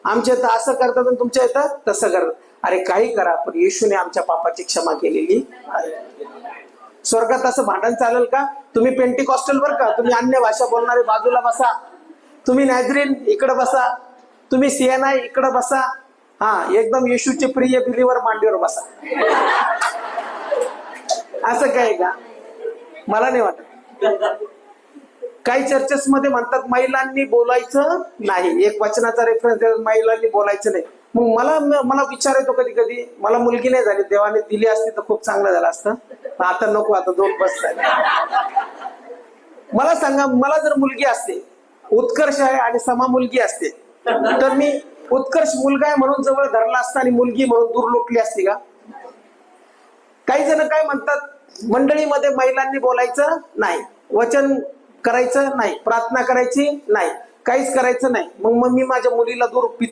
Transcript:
आमच्या इथं असं करतात आणि तुमच्या इथं तसं करतात. अरे काही करा, पण येशूने आमच्या पापाची क्षमा केलेली आहे. स्वर्गात असं भांडण चालेल का? तुम्ही पेंटिकॉस्टल बर का, तुम्ही अन्य भाषा बोलणारे बाजूला बसा, तुम्ही नॅझरीन इकडे बसा, तुम्ही सीएनआय इकडे बसा, हा एकदम येशूचे प्रिय बिलीवर मांडीवर बसा. असं काय का? मला नाही वाटत. काही चर्चेस मध्ये म्हणतात महिलांनी बोलायचं नाही, एक वचनाचा रेफरन्स, महिलांनी बोलायचं नाही. मग मला विचार येतो कधी कधी, मला मुलगी नाही झाली, देवाने दिली असती तर खूप चांगलं झालं असतं, आता नको, आता 2 बस झाले. मला सांगा, मला जर मुलगी असते, उत्कर्ष आहे आणि समा मुलगी असते, तर मी उत्कर्ष मुलगा आहे म्हणून जवळ धरला असता आणि मुलगी म्हणून दूर लोटली असती का? काही जण काय म्हणतात, मंडळीमध्ये महिलांनी बोलायचं नाही, वचन करायचं नाही, प्रार्थना करायची नाही, काहीच करायचं नाही. मग मी माझ्या मुलीला दूर